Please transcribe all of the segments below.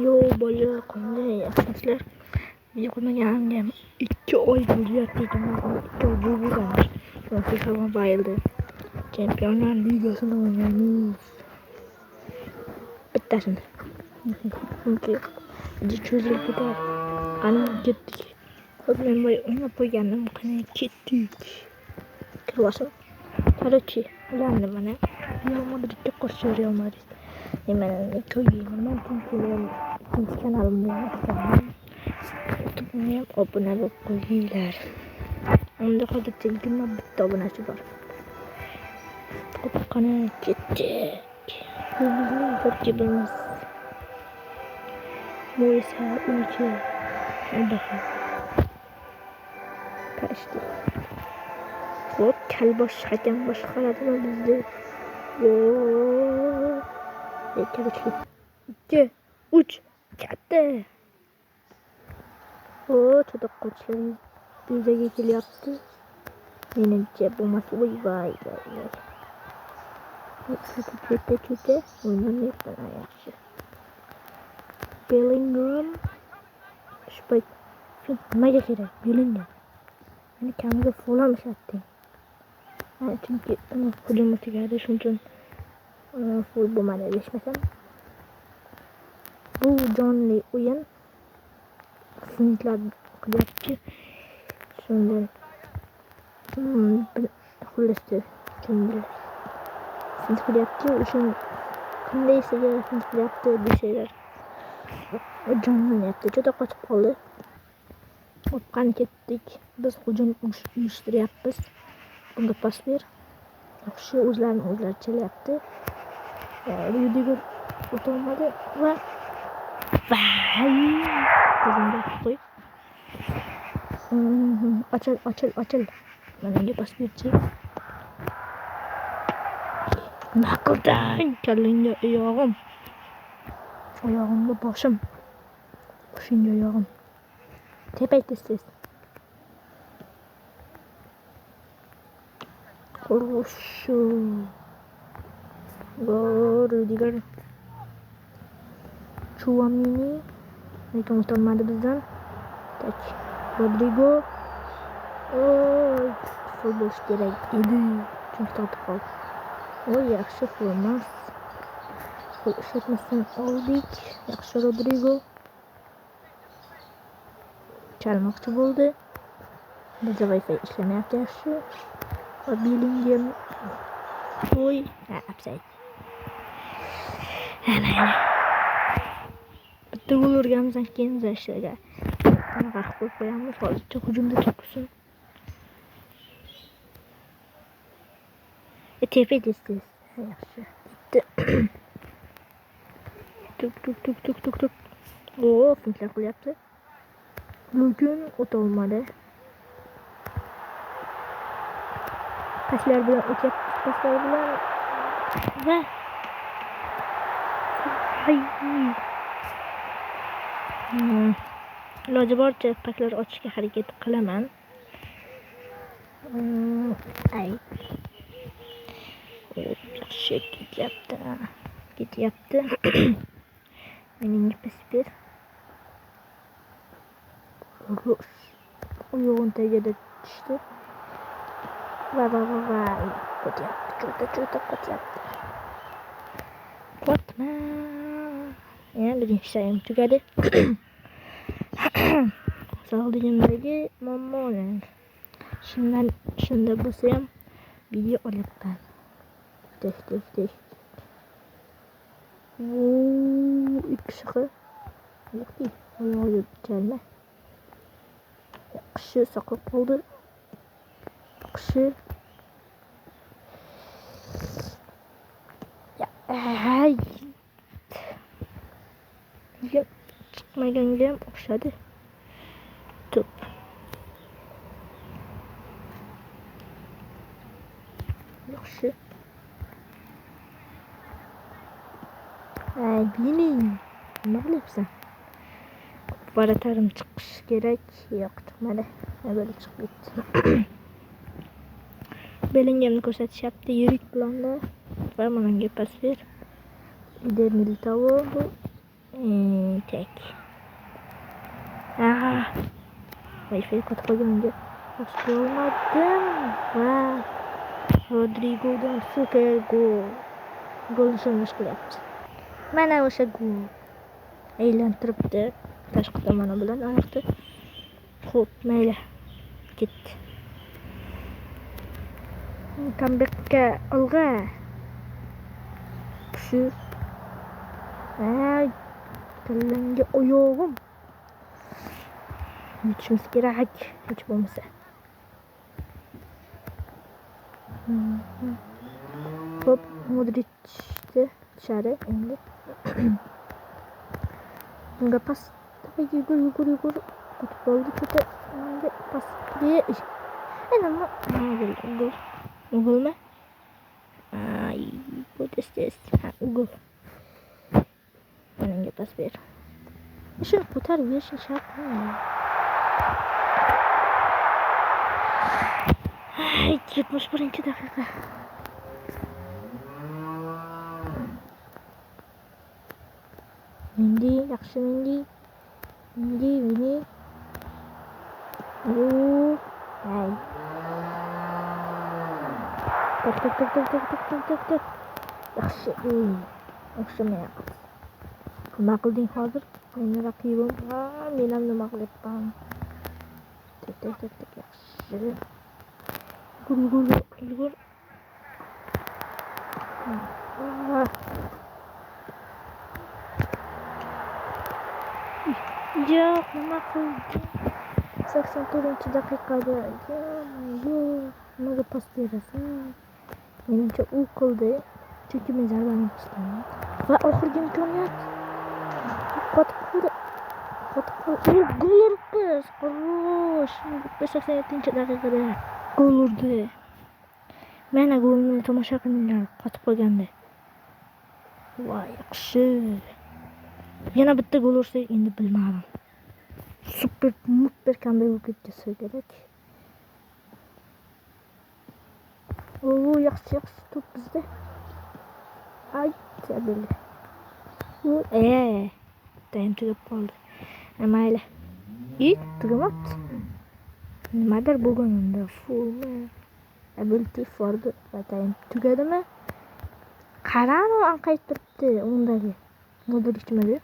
Yo bolalar qanday yaxshilar? Video qo'ymaganimga 2 oy bo'lyapti ekan. 2 oy bo'lgan. FIFA Mobile'da Chempionlar Ligasini o'ynaymiz. Bittasini. Chunki cho'zilib ketar. Qani ketdik. Hozir men o'ynab qo'ygandim. Qani ketdik. Kirvasim. Короче, ularni mana Real Madridga qarshi Real Madrid. Mana ko'yingman ikkinchi kanalimni ham YouTube'ni ham obuna bo'lib qo'yinglar. Unda hozircha 21 obunachi bor. Qani ketdik. Bu bizning tarkibimiz. Bu esa uniki. Albatta. Kaçtı. Hop kalbosh hakam boshqaradimi bizni? Yoo. 2 3 katta. O to'da qo'chlar yuzaga kelyapti. Menimcha bo'lmasa voy. Cho'ta o'ynayapman yaxshi. Bellingham Spike nimaga kerak? Bellingham. Meni kamiga folam ishlatding. Chunki hujum o'tgadi, shuning uchun full bo'lmadi deyishmasam. Bu jonli o'yin. Sinchlar qilyapti. Shundan xullasdi. Sinch qilyapti, o'shan qanday siga sinch qilyapti bu şeyler. Jonlanyapti, juda qochib qoldi. Qani ketdik. Biz hujum uyushtiryapmiz. Bunga pas ber. Yaxshi o'zlari chalyapti. Rudiger o'tolmadi va bunga qo'y. Ochil. Menga pas berchi. Naqdan kallingga oyog'imga boshim. Boshingga oyog'im. Tepaytisiz. Хорошо. Rudiger. Chouamini. Lekin o'tolmadi bizdan. Tak. Rodrigo. Futbol kerak edi. Chunki tortib qoldi. Yaxshi formas. Qo'l ishlatmasdan oldik. Yaxshi Rodrigo. Chalmoqchi bo'ldi. Bizda Wi-Fi ishlamayapti yaxshi. Va Bellingham. Upside. Ana. Bitta gol urganimizdan keyin zashlarga qanaqa qilib qo'yamiz? Hozircha hujumda tursin. Tepe desiz. Yaxshi. Tuk. Finchlar qilyapti. Lekin o'tolmadi. Paslar bilan o'tyapti. Va iloji boricha paslar ochishga harakat qilaman. Yaxshi ketyapti. Mening pasper. Oyog'im tagida tushdi. Va. Qo'tyapti. Qo'tma. Birinchi sayim tugadi. Sog'ligimdagi muammolar. Shunda bo'lsa ham video olyapman. Teh. Ikki yo'qki, oyog'i chalma. Yaxshi saqlab qoldi. Yaxshi. Chiqmaganga ham o'xshadi. Top. Yaxshi. Bini. Nima qilyapsan? Varatarim chiqish kerak. Yo'q, chiqmadi. Böyle chiqib ketdi. Bellinghamni ko'rsatishyapti yirik planda. Va menga pas ber. Eder Militao bu Tek. Aha. Wi-Fi katıp koyunca başka olmadım. Va. Rodrigo'dan süper gol. Golün sonuna yaptı. Mana o'sha gol. Aylantiribdi. Tashqi tomoni bilan oyoqda. Xo'p, mayli. Ketdi. Comebackka olg'a. Shu. Ay, kallanga oyog'im. Yutishimiz kerak, hech bo'lmasa. Hop, Modric'ni dışarı endi. Bunga pas. Yugur. Kutup oldu kötü. Bunga pas. Ama gol mu? Ay, bu test. Gol. Bunga pas ver. Şu putar bir şey yapma. Ay, 71. dakika. Mendy, yaxshi Mendy. Mendy. Ay. Tak. Yaxshi. O'xshamayapti. Nima qilding hozir? Meni raqibim. Men ham nima qilyapman? Tak. Yaxshi. Gol. Yok, nima qildi? 84-daqiqada. Nimaga pas berasan? Menimcha u qildi. Chunki men zarbani bosdim. Va oxirgi imkoniyat. Qotib gol uribmiz. Xo'sh, 87-daqiqada gol urdi. Mana golni tomosha qilinglar, qotib qolganda. Voy, yaxshi. Yana bitta gol ursa endi bilmadim. Super comeback desa kerak. Yaxshi top bizda. Ay, tabil. Time tugab qoldi. Mayli. Tugamabdi. Nimadir bo'lgan unda. Fulmi? Ability fordi va time tugadimi? Qarani anqayib turibdi undagi. Modric'mi?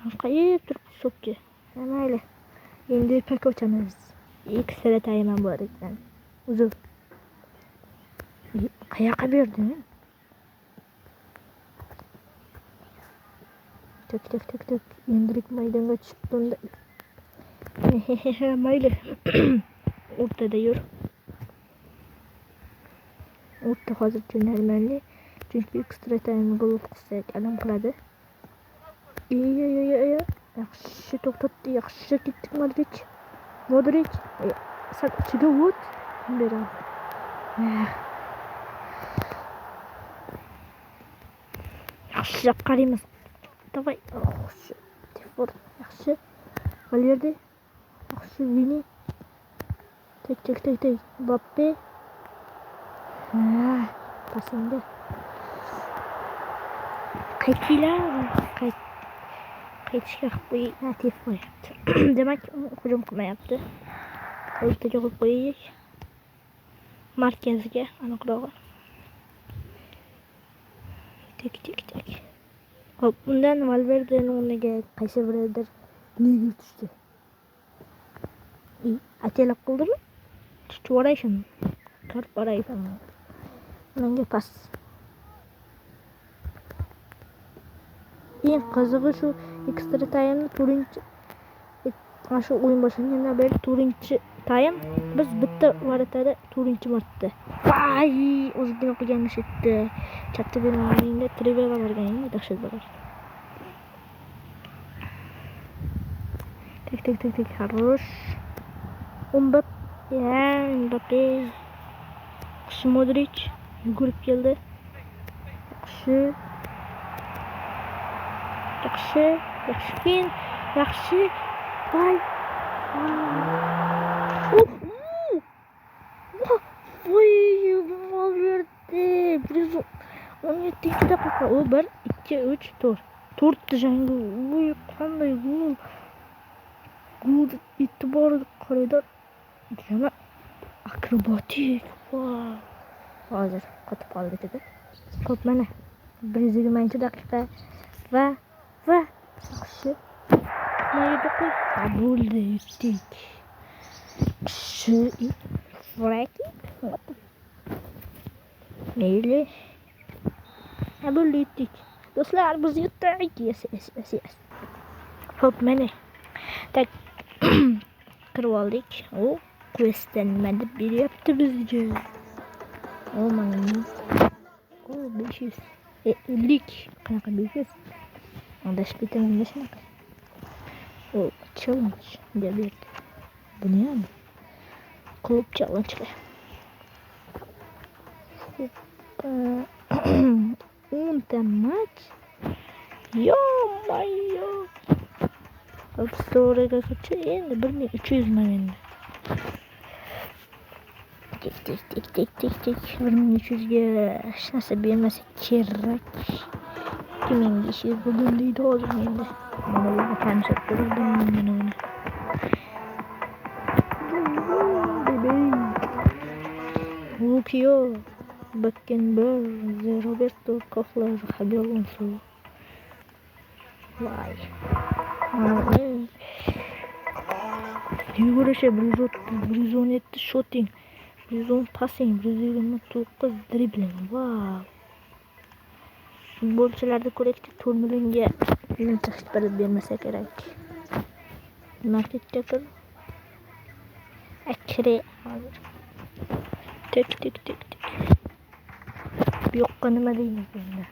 Anqayib turibdi sokka. Mayli. Endi pak ochamiz. Ekstra time ham bor ekan. Uzr. Qayoqqa berdi? Tak. Endrik maydonga chiqdi unda. Mayli. O'rtada yur. O'rta hozircha normalni. Chunki ekstra time gol qilsak alam qiladi. Yaxshi to'xtatdi, yaxshi ketdik Modric. Sal ichiga o't. Beradi. Yaxshi qaraymiz. Davay. Yaxshi. Tefort. Yaxshi. Valverde. Yaxshi Vini. Tak. Mbappe. Pasında. Qaytishga tef qo'yapti. Demak, hujum qilmayapti. O'rtaga qo'yib qo'yaylik. Markazga aniqrog'i. Tak. Hop, undan Valverde'ning o'rniga qaysi biridir nega tushdi? Atelab qoldimi? Corporation. Menga pas. Eng qizig'i shu ekstra time'ni to'rinchi shu o'yin boshlangandan beri to'rinchi time biz bitta varitada to'rinchi marta. Vay, o'zini o'qiganini shitdi. Katta bermaganingda Trivela borganingda dahshat bo'lar. Tak. Хорош. Mbappe. Modric yugurib keldi. Yaxshi. Voy. Valverde. 17 daqiqa. 1, 2, 3, 4. 4 jangi. Uy qanday gol. Gol e'tiborli koridor. Yana akrobatik. Wow. Hozir qotib qoldi dedi. Xo'p, mana 120-daqiqa va yaxshi. Mayda qo'y. Bo'ldi, yutdik. Frankie. Mayli. Bo'ldi, yutdik. Do'stlar, biz yutdik. Yes. Xo'p, mana. Tak kirib oldik. O, questdan nima deb beryapti bizga? O, mana. O, 500. 50. Qanaqa 500? Adashib ketaman shunaqa. O, challenge deb berdi. Buni ham klub challenge. 10 match. Yo-mayo. Story'ga ko'cha endi 1300 endi. Tik. 1300 ga hech narsa bermasa kerak. 2500 bo'lgan deydi hozir endi. Mana bu tanishib ko'rdim mana. Lupio, Beckenbauer, Roberto Carlos, Xabi Alonso. Vay. Yugurishi 117 shooting, 110 passing, 129 dribbling. Wow. Futbolchilarda ko'rakchi 4 millionga menimcha hech bir bermasa kerak. Marketga akre hozir. Tik. Bu yoqqa nima deymiz endi?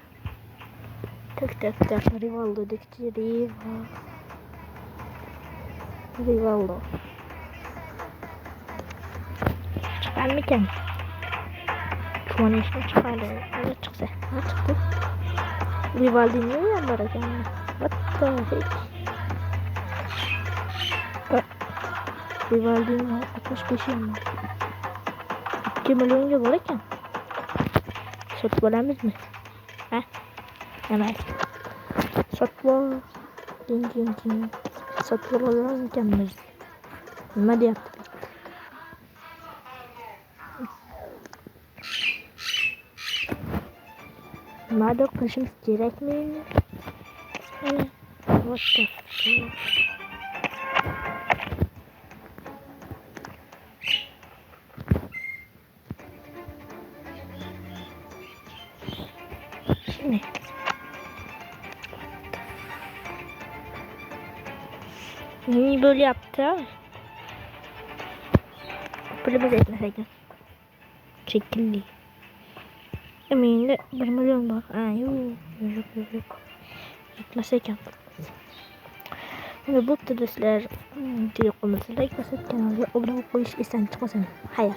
Tak. Rivaldo dekchi Rivaldo. Chiqarmikan? Chuanishni chiqardi. Ana chiqsa. Chiqdi. Rivaldinho ham bor ekan. What the heck? Rivaldinho 65 ham bor. 2 millionga bor ekan. Sotib olamizmi? Ha? Emas. Sotib olamiz ekanmiz. Nima deyapti? Nimadir qilishimiz kerakmi endi? What the fuck? Ne böyle yaptı? Pulumuz etmez ekan. Çekildi. Eminle 1 milyon var. Yok. Etmez ekan. Ve bu do'stlar, videomizni like bosib, kanalga obuna bo'lib qo'yish esdan chiqmasin. Xayr.